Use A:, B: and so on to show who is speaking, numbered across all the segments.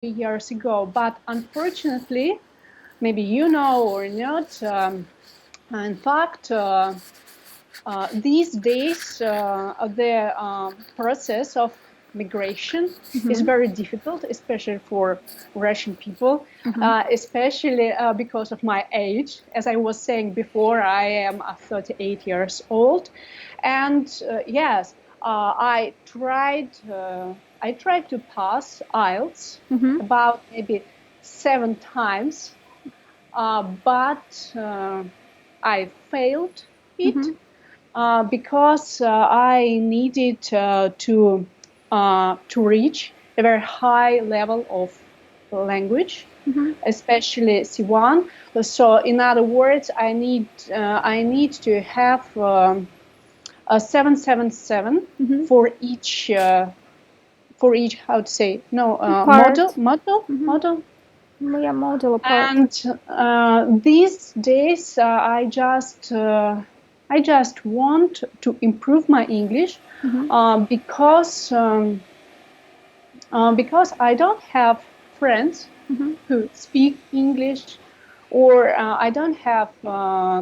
A: years ago. But unfortunately, maybe you know or not, in fact, these days the process of migration is very difficult, especially for Russian people, especially because of my age. As I was saying before, I am 38 years old, and yes, I tried to pass IELTS about maybe 7 times, but I failed it because I needed to reach a very high level of language, especially C1. So, in other words, I need to have a 777 for each how to say
B: Part.
A: model.
B: Yeah, model part.
A: And these days, I just want to improve my English because I don't have friends who speak English, or I don't have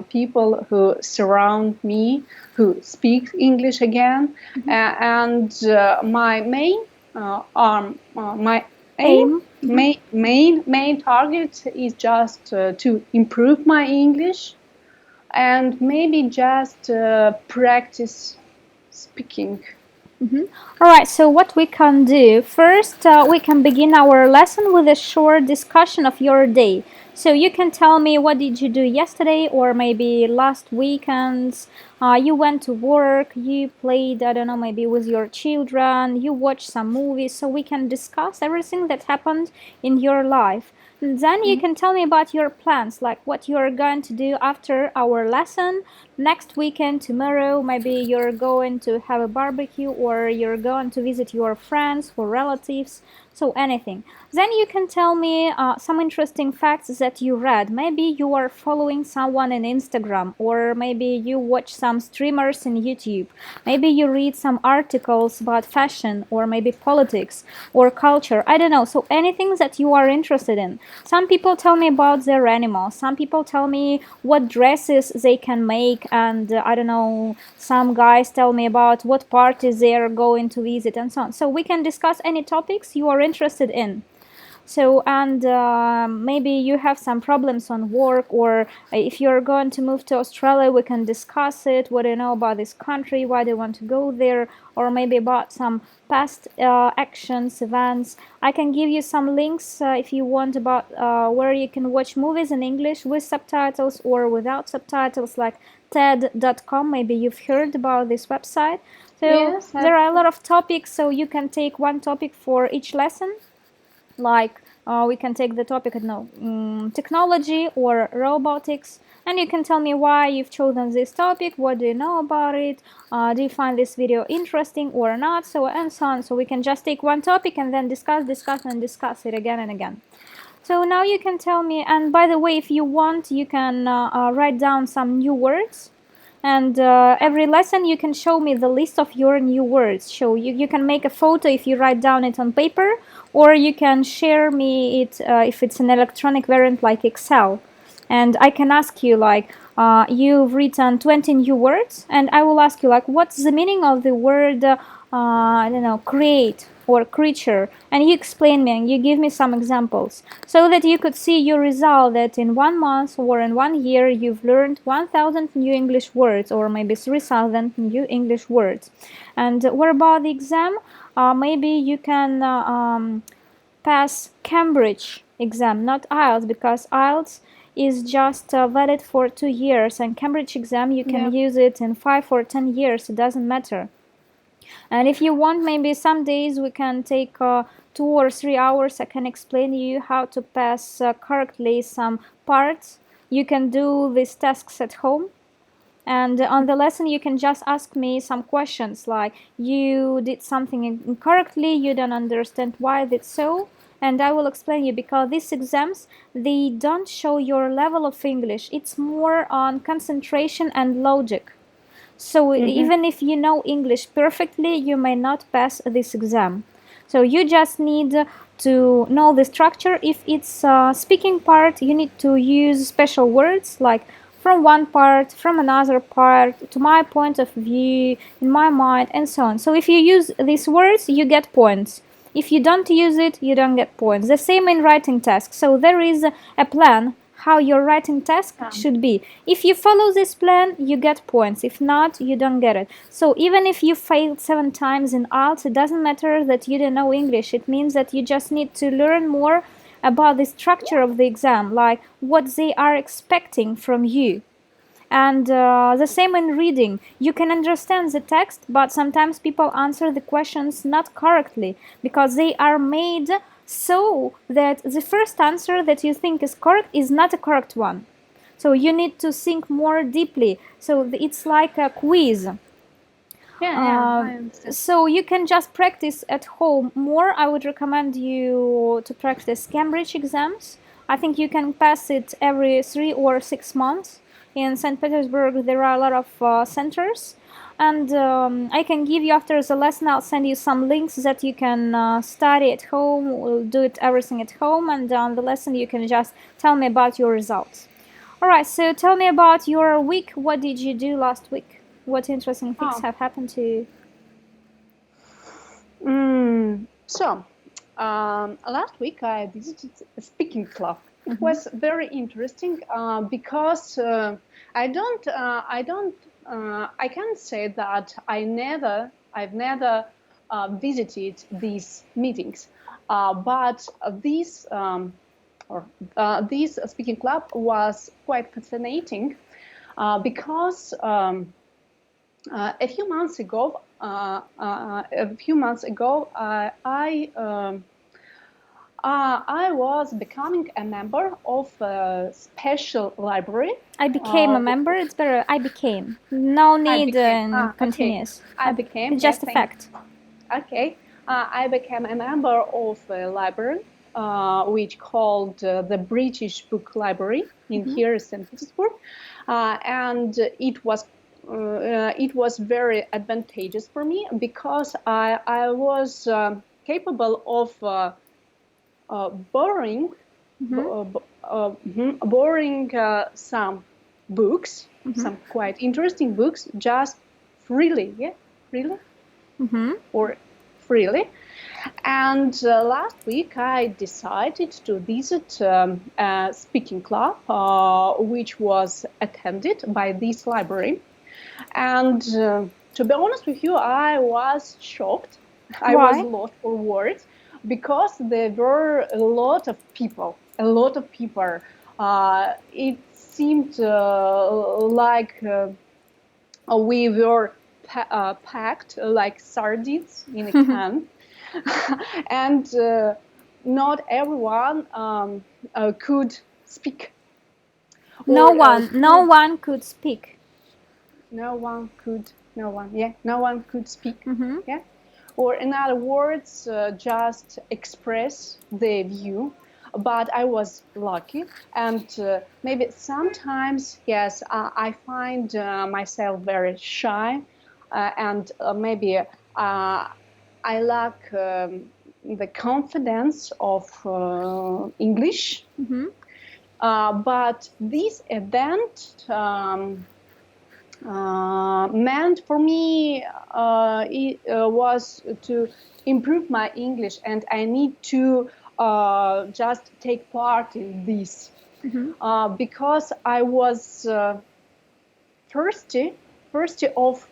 A: people who surround me who speak English again. And my main my
B: Aim.
A: main target is just to improve my English and maybe just practice speaking.
B: All right, so what we can do first, we can begin our lesson with a short discussion of your day. So you can tell me what did you do yesterday or maybe last weekends. You went to work, you played, I don't know, maybe with your children, you watched some movies, so we can discuss everything that happened in your life. And then you can tell me about your plans, like what you are going to do after our lesson. Next weekend, tomorrow, maybe you're going to have a barbecue or you're going to visit your friends or relatives, so anything. Then you can tell me some interesting facts that you read. Maybe you are following someone on Instagram, or maybe you watch some streamers on YouTube. Maybe you read some articles about fashion, or maybe politics, or culture. I don't know. So anything that you are interested in. Some people tell me about their animals. Some people tell me what dresses they can make, and I don't know, some guys tell me about what parties they are going to visit and so on. So we can discuss any topics you are interested in. So, and maybe you have some problems on work, or if you're going to move to Australia, we can discuss it. What do you know about this country? Why do you want to go there? Or maybe about some past actions, events. I can give you some links if you want about where you can watch movies in English with subtitles or without subtitles, like TED.com. Maybe you've heard about this website. So
A: Yes,
B: there are a lot of topics, so you can take one topic for each lesson. Like we can take the topic, I don't know, technology or robotics, and you can tell me why you've chosen this topic, what do you know about it, do you find this video interesting or not, so and so on. So we can just take one topic and then discuss it again and again. So now you can tell me, and by the way, if you want, you can write down some new words, and every lesson you can show me the list of your new words. So you can make a photo if you write down it on paper, or you can share me it if it's an electronic variant like Excel. And I can ask you like, you've written 20 new words, and I will ask you like, what's the meaning of the word I don't know, create or creature, and you explain me and you give me some examples, so that you could see your result, that in 1 month or in 1 year you've learned 1000 new English words, or maybe 3000 new English words. And what about the exam? Maybe you can pass Cambridge exam, not IELTS, because IELTS is just valid for 2 years, and Cambridge exam you can use it in 5 or 10 years, it doesn't matter. And if you want, maybe some days we can take 2 or 3 hours. I can explain you how to pass correctly some parts. You can do these tasks at home. And on the lesson, you can just ask me some questions like, you did something incorrectly, you don't understand why that's so. And I will explain you, because these exams, they don't show your level of English. It's more on concentration and logic. So even if you know English perfectly, you may not pass this exam. So you just need to know the structure. If it's speaking part, you need to use special words like from one part, from another part, to my point of view, in my mind, and so on. So if you use these words, you get points. If you don't use it, you don't get points. The same in writing tasks. So there is a plan how your writing task should be. If you follow this plan, you get points. If not, you don't get it. So even if you failed 7 times in IELTS, it doesn't matter that you don't know English. It means that you just need to learn more about the structure of the exam, like what they are expecting from you. And the same in reading. You can understand the text, but sometimes people answer the questions not correctly because they are made so that the first answer that you think is correct is not a correct one. So you need to think more deeply. So it's like a quiz.
A: I understand.
B: So you can just practice at home more. I would recommend you to practice Cambridge exams. I think you can pass it every 3 or 6 months. In St. Petersburg, there are a lot of centers. And I can give you after the lesson, I'll send you some links that you can study at home, we'll do it everything at home. And on the lesson, you can just tell me about your results. All right, so tell me about your week. What did you do last week? What interesting things have happened to you?
A: So, last week I visited a speaking club. It was very interesting because I can't say that I've never visited these meetings, but this speaking club was quite fascinating because. A few months ago, I was becoming a member of a special library.
B: I became a member. It's better. I became. No need continuous.
A: Okay. I became.
B: It's just a fact.
A: Okay. I became a member of a library, which called the British Book Library in here in St. Petersburg, and it was very advantageous for me because I was capable of borrowing some books, some quite interesting books, just freely, or freely. And last week I decided to visit a speaking club, which was attended by this library. And to be honest with you, I was shocked.
B: Why?
A: I was lost for words because there were a lot of people. It seemed like we were packed like sardines in a can. And not everyone could speak.
B: No one could speak.
A: No one could speak. Yeah, or in other words, just express their view. But I was lucky, and maybe sometimes, yes, I find myself very shy, and maybe I lack the confidence of English. But this event meant for me was to improve my English, and I need to just take part in this because I was thirsty of.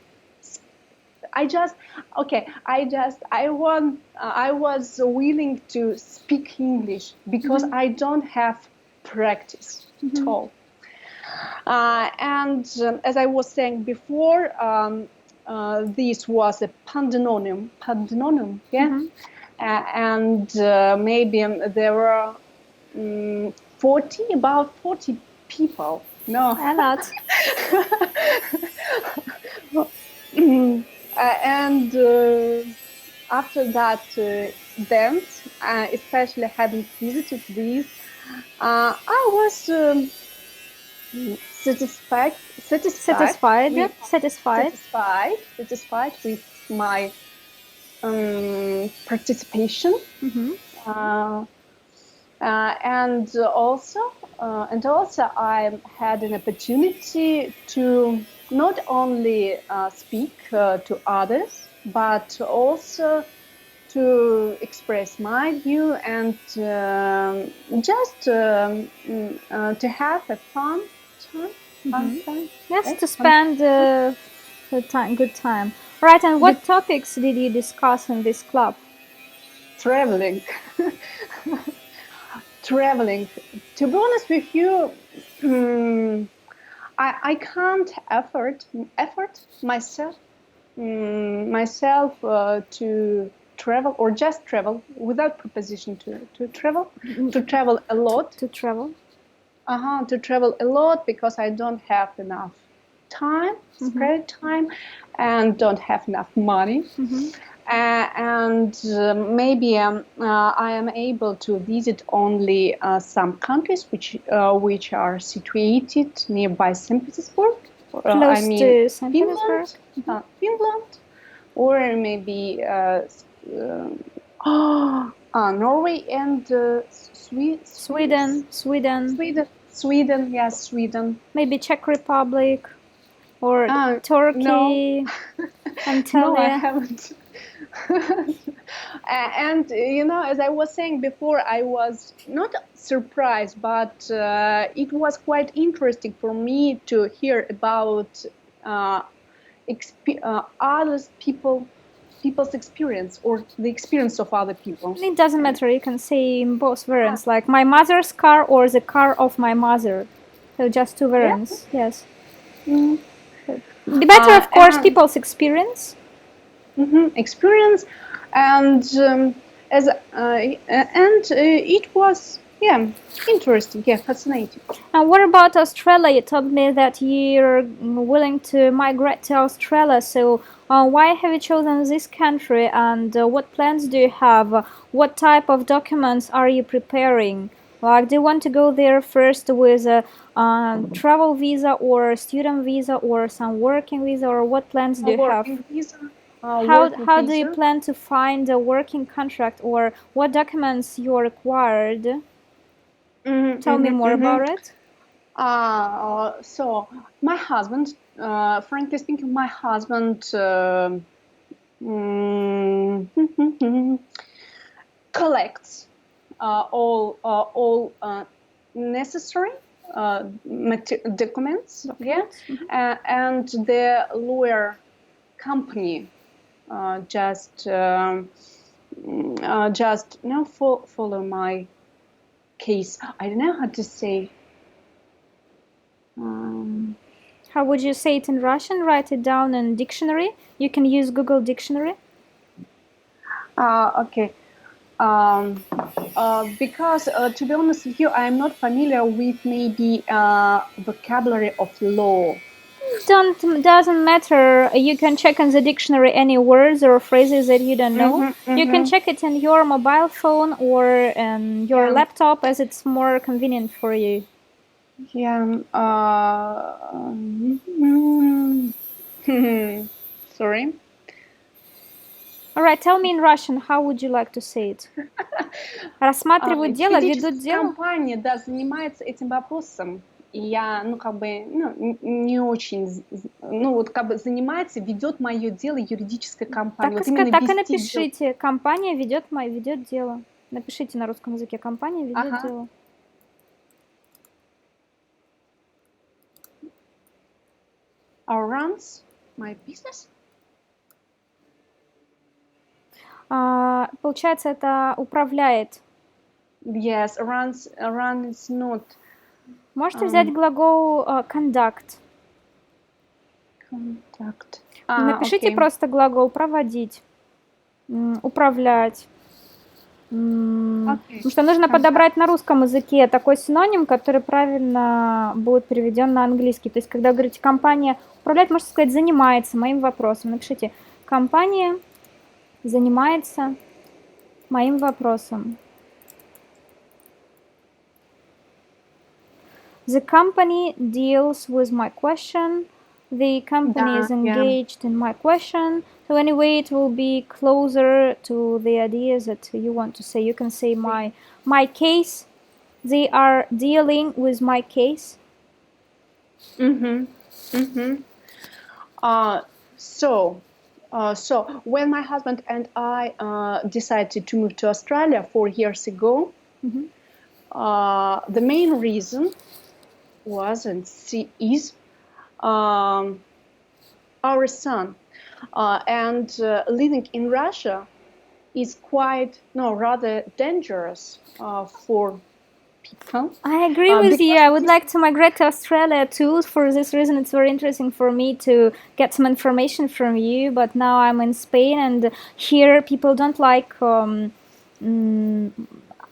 A: I was willing to speak English because I don't have practice at all. And as I was saying before, this was a pandemonium, yeah? And maybe there were about 40 people. No,
B: a lot.
A: And after that event, especially having visited these, I was satisfied with my participation. And also I had an opportunity to not only speak to others, but also to express my view and just to have a fun time.
B: Yes,
A: Right?
B: to spend good time. Right, and what topics did you discuss in this club?
A: Traveling. Traveling. To be honest with you, I can't effort myself to travel or just travel without proposition to travel a lot.
B: To travel.
A: To travel a lot because I don't have enough time, spare time, and don't have enough money. And maybe I am able to visit only some countries which are situated nearby St. Petersburg.
B: Close to St.
A: Finland,
B: Petersburg.
A: Finland, or maybe Norway and
B: Sweden.
A: Sweden, yes, Sweden.
B: Maybe Czech Republic or Turkey,
A: no.
B: Antalya.
A: No, I haven't. And as I was saying before, I was not surprised, but it was quite interesting for me to hear about other people's experience or the experience of other people.
B: It doesn't matter. You can say in both variants, like my mother's car or the car of my mother. So just two variants. Yes. The better, of course, people's experience.
A: Experience, and it was interesting, fascinating.
B: And what about Australia? You told me that you're willing to migrate to Australia. So why have you chosen this country, and what plans do you have? What type of documents are you preparing? Like, do you want to go there first with a travel visa or student visa or some working visa, or what plans do you have?
A: Visa.
B: How do you plan to find a working contract, or what documents you are required? Tell me more about it.
A: So my husband, frankly speaking, my husband collects all necessary documents. And the lawyer company just follow my case. I don't know how to say.
B: How would you say it in Russian? Write it down in dictionary. You can use Google Dictionary.
A: Okay. Because to be honest with you, I am not familiar with maybe vocabulary of law.
B: Doesn't matter. You can check in the dictionary any words or phrases that you don't know. You can check it in your mobile phone or your laptop, as it's more convenient for you.
A: Sorry.
B: All right, tell me in Russian, how would you like to say it? Рассматривают дело, ведут дело.
A: Компания, да, занимается этим вопросом. И я, не очень, занимается, ведет мое дело юридическая компания.
B: Так и напишите. Компания ведет дело. Напишите на русском языке. Компания ведет дело.
A: Runs my business.
B: Получается, это управляет.
A: Yes, run is not.
B: Можете взять глагол conduct. Напишите просто глагол проводить, управлять. Потому что нужно подобрать на русском языке такой синоним, который правильно будет переведен на английский. То есть, когда говорите компания управляет, можете сказать занимается моим вопросом. Напишите компания занимается моим вопросом. The company deals with my question. the company
A: Yeah,
B: is
A: yeah.
B: engaged in my question. So anyway, it will be closer to the ideas that you want to say. You can say my case. They are dealing with my case.
A: Mm-hmm. Mm-hmm. Uh, so, so when my husband and I decided to move to Australia 4 years ago, the main reason was and is um, our son. And living in Russia is quite, no, rather dangerous for people
B: I agree with you.
A: because
B: I would like to migrate to Australia too. For this reason, it's very interesting for me to get some information from you. But now I'm in Spain, and here people don't like mm,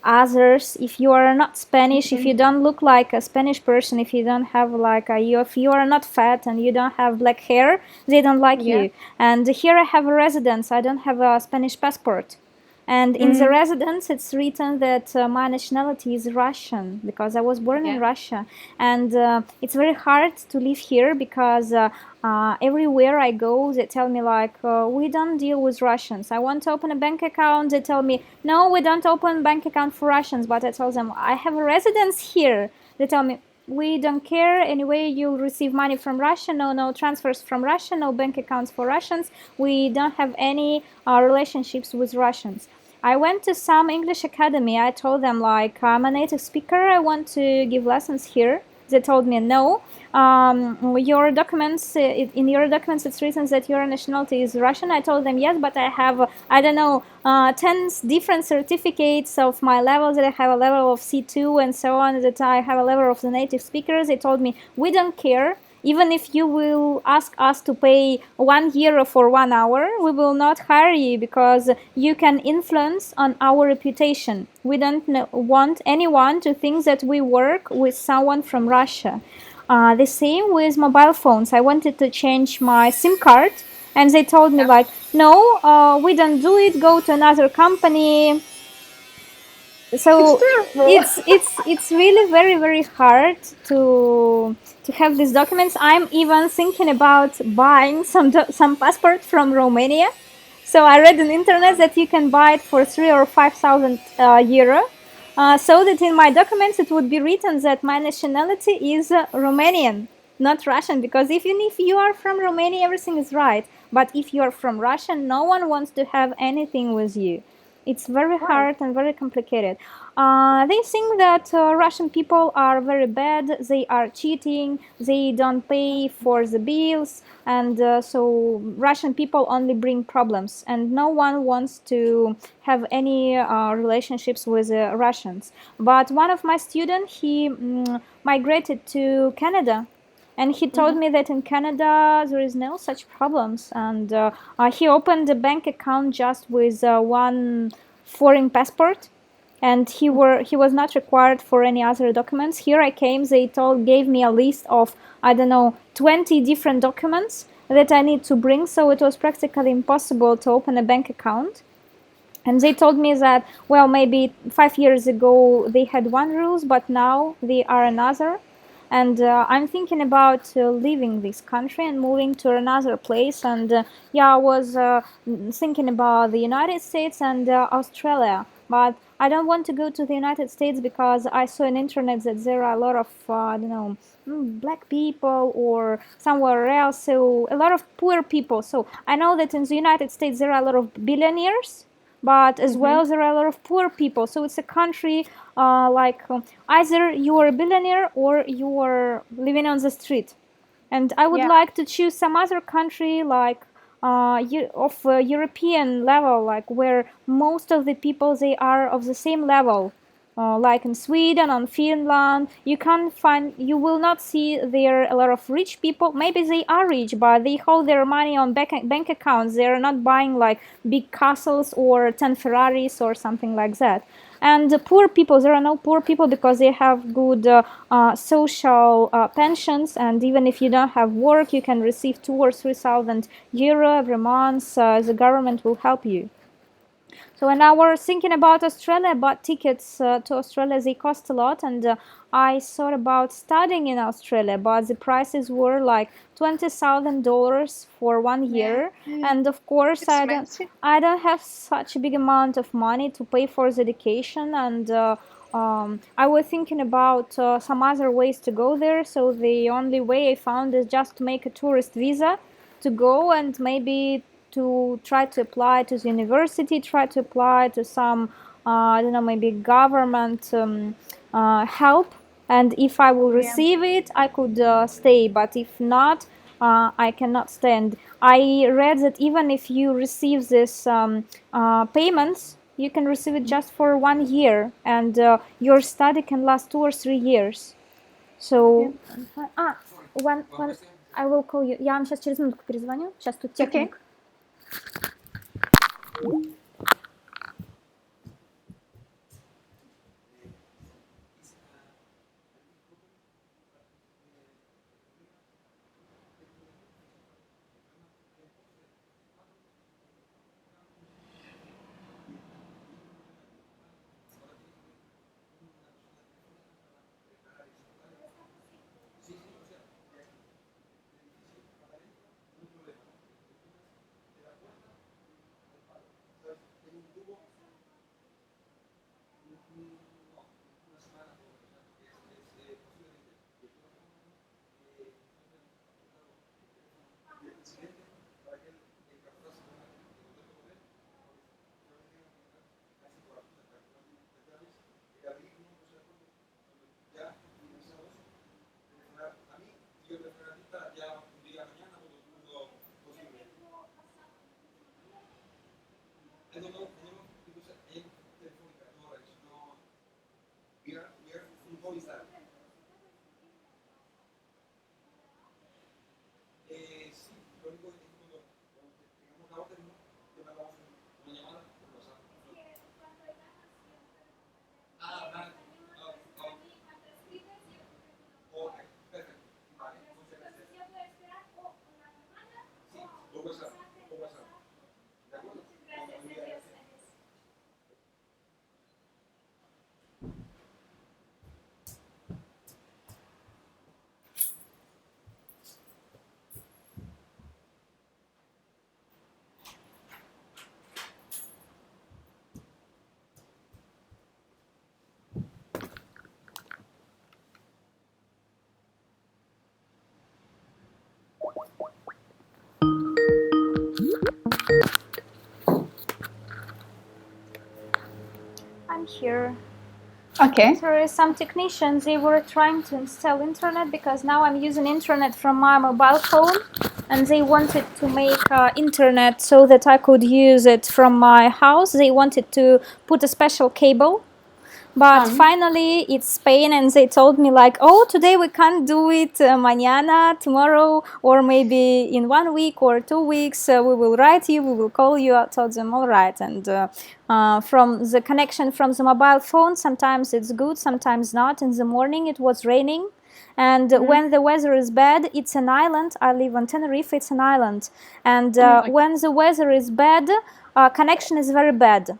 B: others. If you are not Spanish, if you don't look like a Spanish person, if you don't have like if you are not fat and you don't have black hair, they don't like
A: yeah.
B: you. And here I have a residence. I don't have a Spanish passport. And in the residence, it's written that my nationality is Russian because I was born in
A: Yeah.
B: Russia. And it's very hard to live here because everywhere I go, they tell me like, we don't deal with Russians. I want to open a bank account. They tell me, no, we don't open bank account for Russians. But I tell them, I have a residence here. They tell me, we don't care. Anyway, you'll receive money from Russia. No transfers from Russia. No bank accounts for Russians. We don't have any relationships with Russians. I went to some English academy. I told them like I'm a native speaker. I want to give lessons here. They told me no. Your documents in your documents it's written that your nationality is Russian. I told them yes, but I have I don't know 10 different certificates of my levels. That I have a level of C2 and so on. That I have a level of the native speakers. They told me we don't care. Even if you will ask us to pay €1 for 1 hour, we will not hire you because you can influence on our reputation. We don't want anyone to think that we work with someone from Russia. The same with mobile phones. I wanted to change my SIM card, and they told me like, no, we don't do it. Go to another company.
A: It's
B: So
A: terrible.
B: it's really very hard to have these documents. I'm even thinking about buying some passport from Romania. So I read on the internet that you can buy it for 3 or 5,000 euro. So that in my documents it would be written that my nationality is Romanian, not Russian. Because even if you are from Romania, everything is right. But if you are from Russia, no one wants to have anything with you. It's very
A: Right.
B: hard and very complicated. They think that Russian people are very bad. They are cheating. They don't pay for the bills, and so Russian people only bring problems. And no one wants to have any relationships with Russians. But one of my students, he migrated to Canada, and he told me that in Canada there is no such problems, and he opened a bank account just with one foreign passport, and he was not required for any other documents. Here I came, they gave me a list of I don't know 20 different documents that I need to bring, so it was practically impossible to open a bank account. And they told me that, well, maybe 5 years ago they had one rules, but now they are another. And I'm thinking about leaving this country and moving to another place. And yeah, I was thinking about the United States and Australia. But I don't want to go to the United States because I saw on internet that there are a lot of, I don't know, black people or somewhere else. So a lot of poor people. So I know that in the United States there are a lot of billionaires, but as well there are a lot of poor people. So it's a country either you are a billionaire or you are living on the street. And I would
A: Yeah.
B: like to choose some other country like of European level, like where most of the people they are of the same level. Like in Sweden and Finland, you will not see there a lot of rich people. Maybe they are rich, but they hold their money on bank accounts. They are not buying like big castles or 10 Ferraris or something like that. And the poor people, there are no poor people because they have good social pensions, and even if you don't have work, you can receive 2 or 3,000 euro every month. The government will help you. So when I was thinking about Australia, but tickets to Australia, they cost a lot, and I thought about studying in Australia, but the prices were like $20,000 for 1 year, and of course
A: Expensive.
B: I don't have such a big amount of money to pay for the education, and I was thinking about some other ways to go there. So the only way I found is just to make a tourist visa to go, and maybe to try to apply to the university, try to apply to some, I don't know, maybe government help. And if I will
A: Yeah.
B: receive it, I could stay. But if not, I cannot stay. And I read that even if you receive this payments, you can receive it just for 1 year, and your study can last 2 or 3 years. So, one, I will call you. Я вам сейчас через минутку перезвоню. Сейчас тут
A: Okay.
B: техник. I'm here.
A: Okay.
B: Sorry, some technicians, they were trying to install internet because now I'm using internet from my mobile phone, and they wanted to make internet so that I could use it from my house. They wanted to put a special cable, but finally it's Spain, and they told me like, oh, today we can't do it, mañana, tomorrow, or maybe in 1 week or 2 weeks, we will write you, we will call you. I told them all right. And from the connection from the mobile phone, sometimes it's good, sometimes not. In the morning it was raining, and when the weather is bad, it's an island. I live on Tenerife, it's an island, and when the weather is bad, connection is very bad.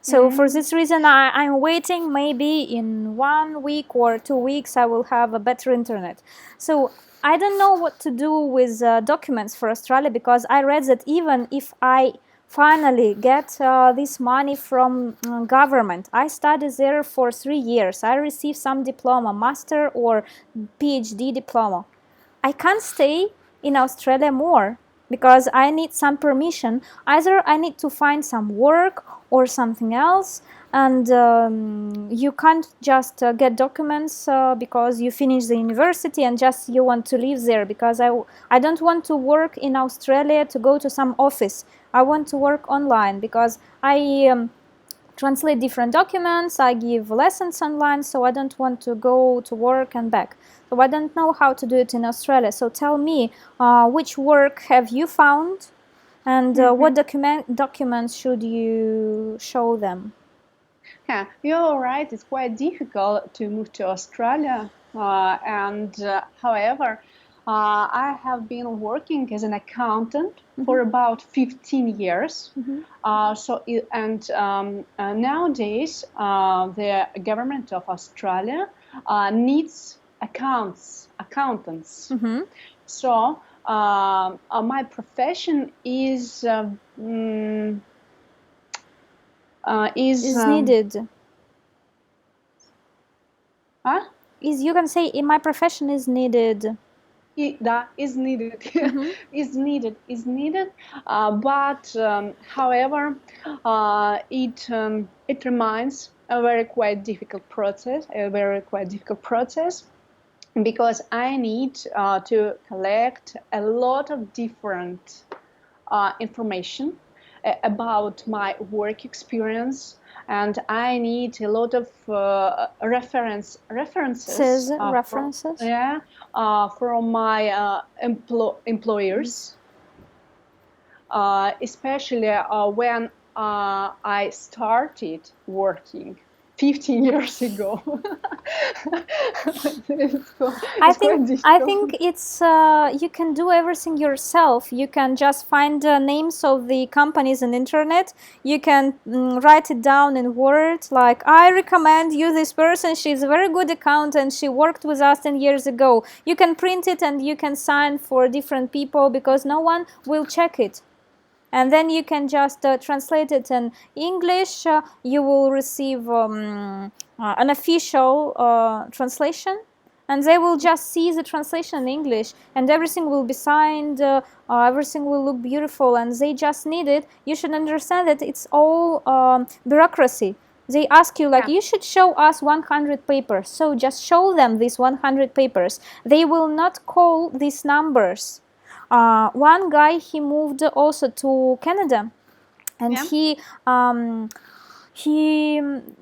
B: So for this reason, I'm waiting. Maybe in 1 week or 2 weeks, I will have a better internet. So I don't know what to do with documents for Australia, because I read that even if I finally get this money from government, I studied there for 3 years, I received some diploma, master or PhD diploma, I can't stay in Australia more, because I need some permission. Either I need to find some work or something else, and you can't just get documents because you finish the university and just you want to live there, because I don't want to work in Australia to go to some office. I want to work online, because I translate different documents, I give lessons online, so I don't want to go to work and back. So I don't know how to do it in Australia. So tell me, which work have you found, and what documents should you show them?
A: Yeah, you're right. It's quite difficult to move to Australia, and however, I have been working as an accountant for about 15 years. Nowadays, the government of Australia needs accountants. So my profession is
B: needed.
A: Huh?
B: You can say my profession is needed.
A: That is needed. Is needed. But however, it remains a very quite difficult process. Because I need to collect a lot of different information about my work experience, and I need a lot of references from my employers, especially when I started working 15 years ago.
B: I think it's you can do everything yourself. You can just find names of the companies on internet. You can write it down in Word, like I recommend you this person. She's a very good accountant. She worked with us 10 years ago. You can print it and you can sign for different people because no one will check it. And then you can just translate it in English. You will receive an official translation, and they will just see the translation in English, and everything will be signed, everything will look beautiful, and they just need it. You should understand that it's all bureaucracy. They ask you, like, you should show us 100 papers, so just show them these 100 papers. They will not call these numbers. One guy, he moved also to Canada, and he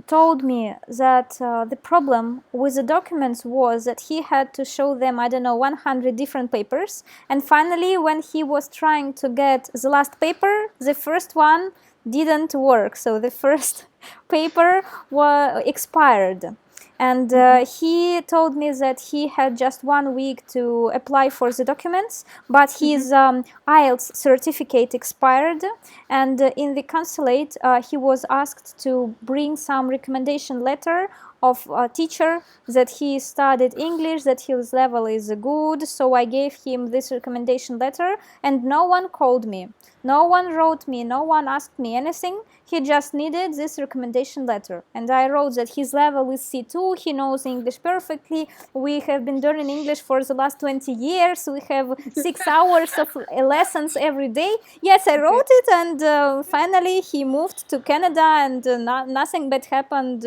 B: told me that the problem with the documents was that he had to show them, I don't know, 100 different papers, and finally when he was trying to get the last paper, the first one didn't work, so the first paper was expired. And he told me that he had just 1 week to apply for the documents, but his IELTS certificate expired, and in the consulate he was asked to bring some recommendation letter of a teacher that he studied English, that his level is good. So I gave him this recommendation letter, and no one called me, no one wrote me, no one asked me anything. He just needed this recommendation letter, and I wrote that his level is C2, he knows English perfectly, we have been learning English for the last 20 years, we have 6 hours of lessons every day. Yes, I wrote it, and finally he moved to Canada, and nothing bad happened.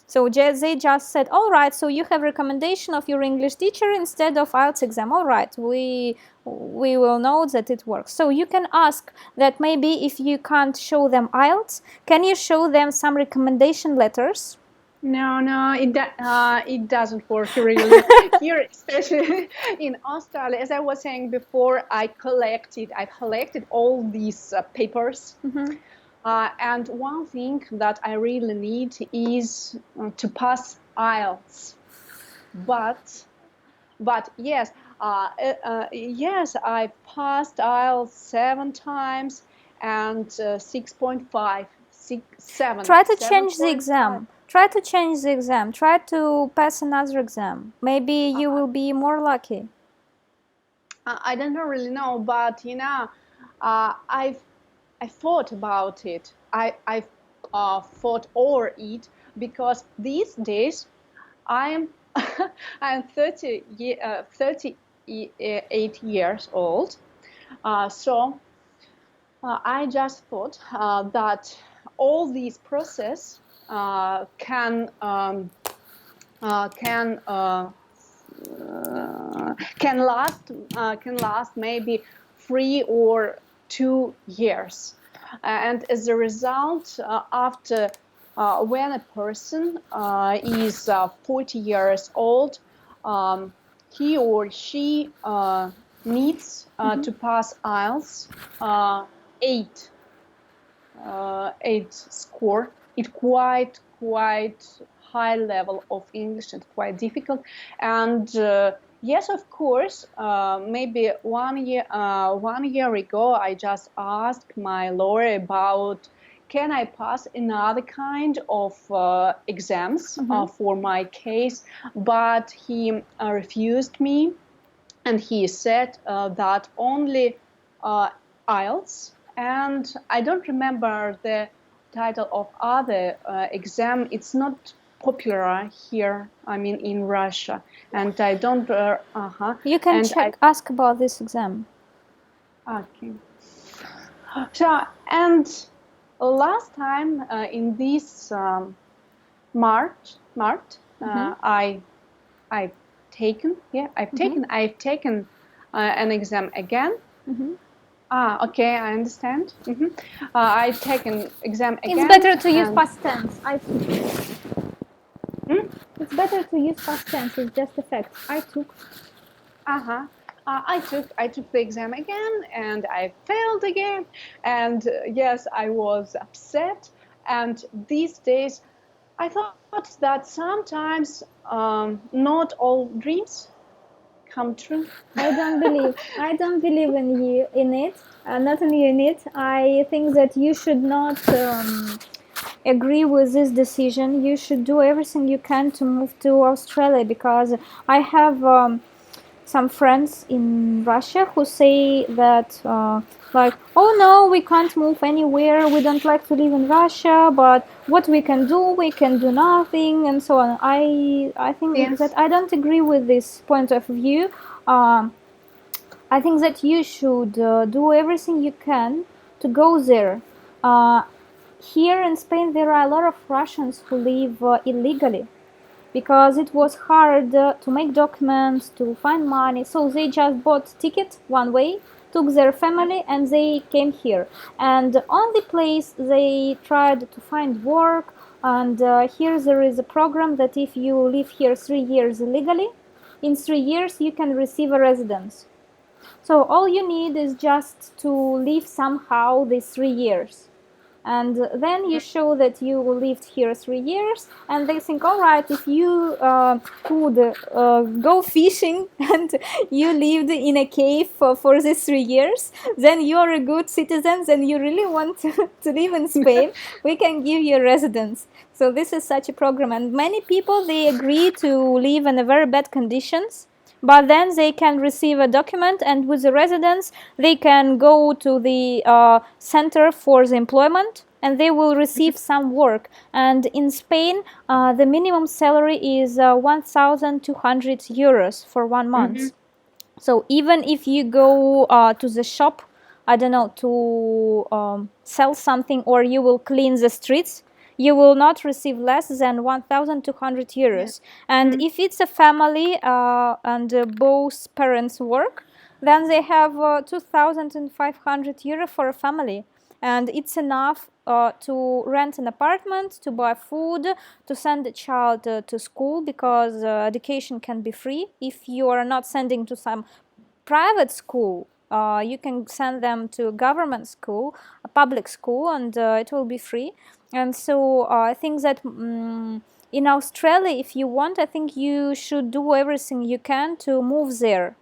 B: So they just said, all right, so you have recommendation of your English teacher instead of IELTS exam. All right, we will know that it works. So you can ask that maybe if you can't show them IELTS, can you show them some recommendation letters?
A: No, it doesn't work really. Here, especially in Australia, as I was saying before, I collected all these papers. And one thing that I really need is to pass IELTS. But yes, yes, I passed IELTS 7 times and 6.5, 7.
B: Try to change the exam. Try to change the exam. Try to pass another exam. Maybe you will be more lucky.
A: I don't really know, but you know, I thought about it. I thought over it because these days I'm 38 years old. So I just thought that all these process can last maybe 3 or 2 years, and as a result, after when a person is 40 years old, he or she needs to pass IELTS 8 score. It's quite high level of English and quite difficult, and Yes, of course. Maybe 1 year ago, I just asked my lawyer about can I pass another kind of exams for my case, but he refused me, and he said that only uh, IELTS, and I don't remember the title of other exam. It's not popular here. I mean, in Russia, and I don't.
B: You can
A: And I
B: ask about this exam.
A: okay. So and last time in this March, I've taken. Yeah, I've taken an exam again. Okay, I understand. I've taken exam
B: It's
A: again.
B: better to use
A: And,
B: past tense. I took. It's better to use past tense. It's just a fact. I took.
A: I took the exam again, and I failed again. And yes, I was upset. And these days, I thought that sometimes not all dreams come true.
B: I don't believe in you in it. Not in you in it. I think that you should not agree with this decision. You should do everything you can to move to Australia, because I have some friends in Russia who say that like, oh no, we can't move anywhere, we don't like to live in Russia, but what we can do nothing, and so on. I think that
A: Yes.
B: I don't agree with this point of view. um, I think that you should do everything you can to go there. uh, Here in Spain there are a lot of Russians who live illegally, because it was hard to make documents, to find money. So they just bought ticket one way, took their family, and they came here. And on the place they tried to find work. And here there is a program that if you live here 3 years illegally, in 3 years you can receive a residence. So all you need is just to live somehow these 3 years, and then you show that you lived here 3 years, and they think, all right, if you could go fishing and you lived in a cave for these 3 years, then you're a good citizen, and you really want to live in Spain, we can give you a residence. So this is such a program, and many people, they agree to live in a very bad conditions, but then they can receive a document, and with the residence they can go to the center for the employment, and they will receive some work. And in Spain the minimum salary is 1,200 euros for 1 month. So even if you go to the shop, I don't know, to sell something, or you will clean the streets, you will not receive less than 1,200 euros. And if it's a family and both parents work, then they have 2,500 euro for a family. And it's enough to rent an apartment, to buy food, to send a child to school, because education can be free. If you are not sending to some private school, you can send them to a government school, a public school, and it will be free. And so I think that in Australia, if you want, I think you should do everything you can to move there.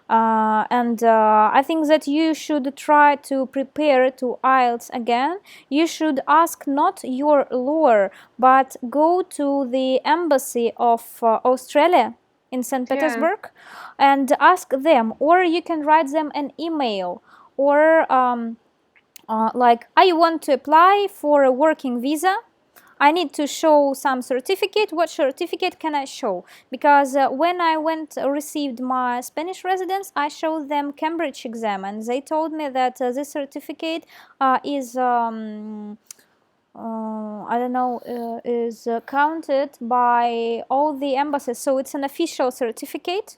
B: And I think that you should try to prepare to IELTS again. You should ask not your lawyer, but go to the embassy of Australia in St. Petersburg and ask them, or you can write them an email, or like, I want to apply for a working visa. I need to show some certificate. What certificate can I show? Because when I received my Spanish residence, I showed them Cambridge exam, and they told me that this certificate is I don't know, is counted by all the embassies. So it's an official certificate,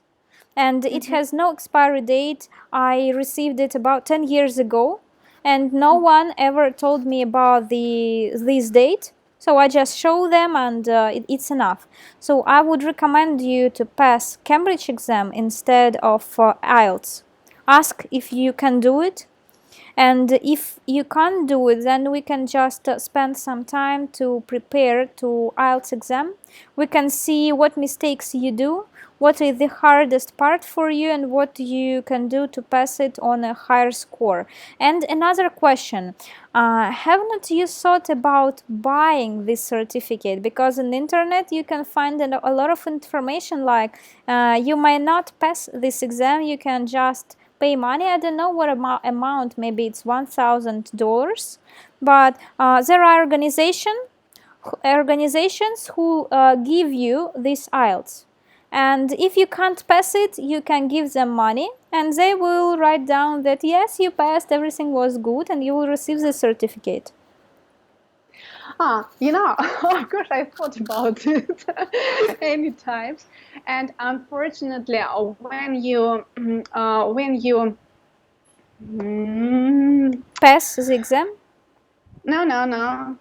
B: and it has no expiry date. I received it about 10 years ago, and no one ever told me about this date. So I just show them, and it's enough. So I would recommend you to pass Cambridge exam instead of IELTS. Ask if you can do it, And if you can't do it, then we can just spend some time to prepare to IELTS exam. We can see what mistakes you do, what is the hardest part for you, and what you can do to pass it on a higher score. And another question, haven't you thought about buying this certificate? Because on the internet you can find a lot of information, like you might not pass this exam, you can just pay money. I don't know what amount, maybe it's $1,000, but there are organizations who give you this IELTS. And if you can't pass it, you can give them money, and they will write down that yes, you passed, everything was good, and you will receive the certificate.
A: Of course, I thought about it many times, and unfortunately,
B: Pass the exam.
A: no.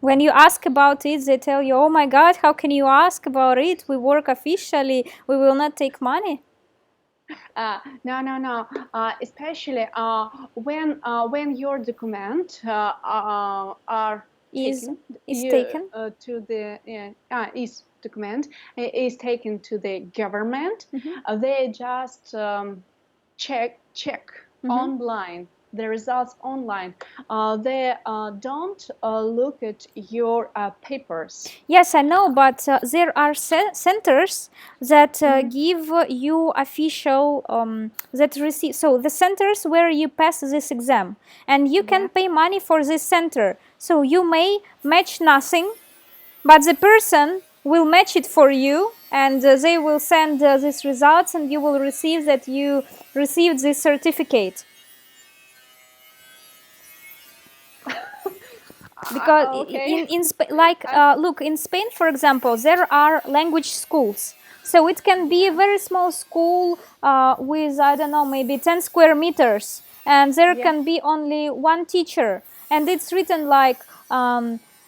B: When you ask about it, they tell you, oh my God, how can you ask about it? We work officially, we will not take money.
A: No. Especially when your document are
B: Is
A: taken,
B: taken
A: to the is document is taken to the government. They just check online the results online. They don't look at your papers.
B: Yes, I know, but there are centers that give you official that receive. So the centers where you pass this exam, and you can pay money for this center. So you may match nothing, but the person will match it for you, and they will send these results, and you will receive that you received this certificate. Because
A: Okay.
B: in look, in Spain, for example, there are language schools. So it can be a very small school with, I don't know, maybe 10 square meters, and there can be only one teacher, and it's written like,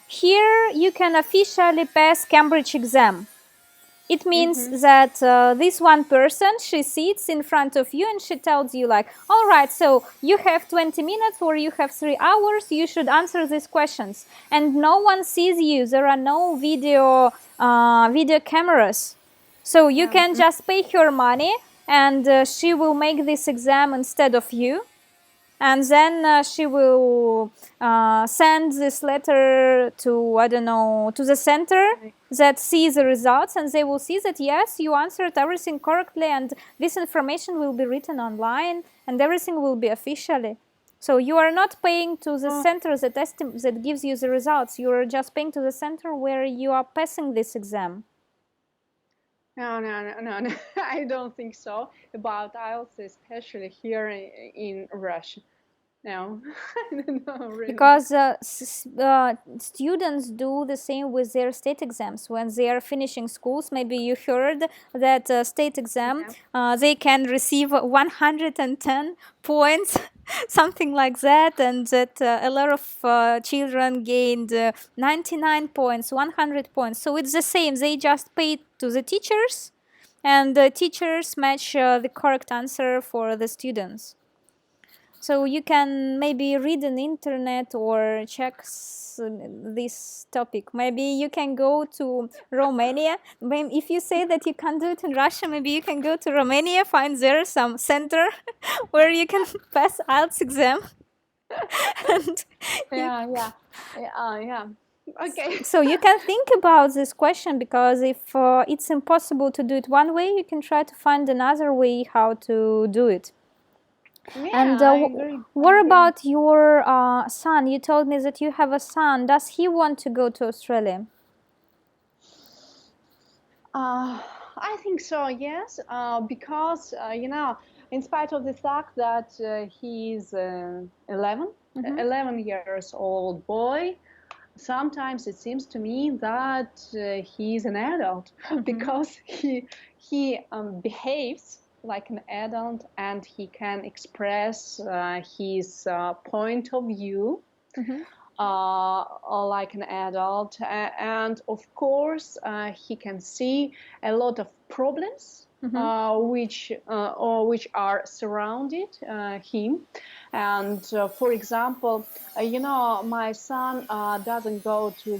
B: here you can officially pass Cambridge exam. It means that this one person, she sits in front of you and she tells you like, all right, so you have 20 minutes or you have 3 hours, you should answer these questions. And no one sees you. There are no video cameras. So you can just pay her money, and she will make this exam instead of you. And then she will send this letter to, I don't know, to the center that sees the results, and they will see that yes, you answered everything correctly, and this information will be written online, and everything will be officially. So you are not paying to the center that gives you the results. You are just paying to the center where you are passing this exam.
A: No. I don't think so about IELTS, especially here in Russia. No, no, really.
B: Because students do the same with their state exams. When they are finishing schools, maybe you heard that state exam, they can receive 110 points, something like that, and that a lot of children gained 99 points, 100 points. So it's the same. They just pay to the teachers, and the teachers match the correct answer for the students. So you can maybe read on the internet or check this topic. Maybe you can go to Romania. If you say that you can't do it in Russia, maybe you can go to Romania, find there some center where you can pass IELTS exam. And
A: Yeah. Okay.
B: so you can think about this question, because if it's impossible to do it one way, you can try to find another way how to do it. And
A: I agree.
B: what about your son? You told me that you have a son. Does he want to go to Australia?
A: I think so, yes, because in spite of the fact that he's 11 years old boy, sometimes it seems to me that he's an adult because he behaves like an adult, and he can express his point of view like an adult, and of course he can see a lot of problems which are surrounded him. And for example, my son doesn't go to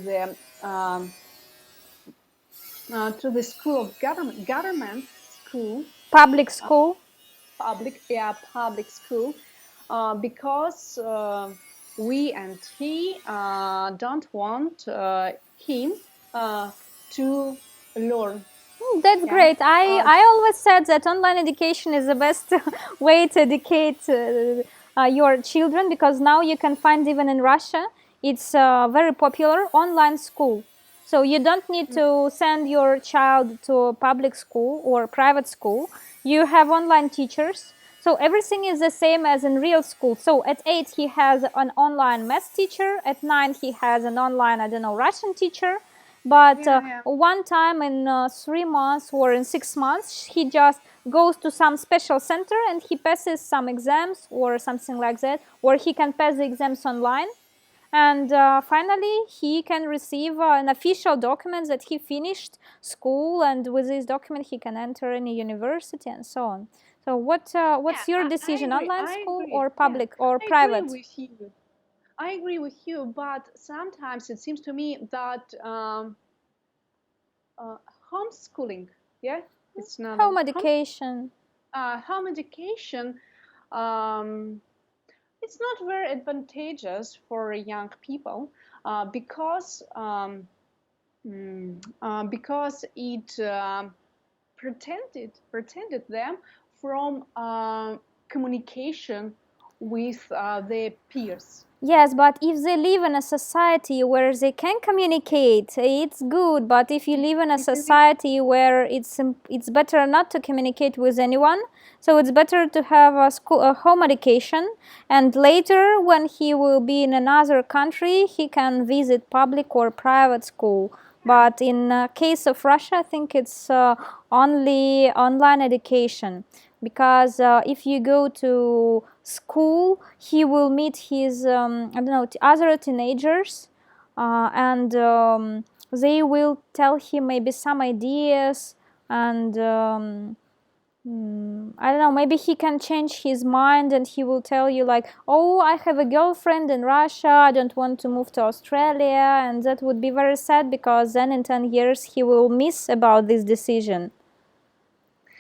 A: the school of government school,
B: Public school.
A: public school, because we and he don't want him to learn.
B: That's
A: Yeah.
B: great. I always said that online education is the best way to educate your children, because now you can find, even in Russia, it's very popular online school. So you don't need to send your child to a public school or private school. You have online teachers. So everything is the same as in real school. So at 8 he has an online math teacher. At 9 he has an online, I don't know, Russian teacher. But one time in 3 months or in 6 months, he just goes to some special center and he passes some exams or something like that, or he can pass the exams online. And finally, he can receive an official document that he finished school, and with this document, he can enter any university and so on. So, what's your decision? Online school or public or private?
A: I agree with you, but sometimes it seems to me that homeschooling, it's not
B: home education.
A: Home education. It's not very advantageous for young people because it pretended them from communication with their peers.
B: Yes, but if they live in a society where they can communicate, it's good. But if you live in a society where it's better not to communicate with anyone, so it's better to have a home education, and later when he will be in another country, he can visit public or private school. But in case of Russia, I think it's only online education, because if you go to school, he will meet his I don't know, other teenagers, and they will tell him maybe some ideas, and I don't know, maybe he can change his mind and he will tell you like, oh, I have a girlfriend in Russia, I don't want to move to Australia, and that would be very sad, because then in 10 years he will miss about this decision.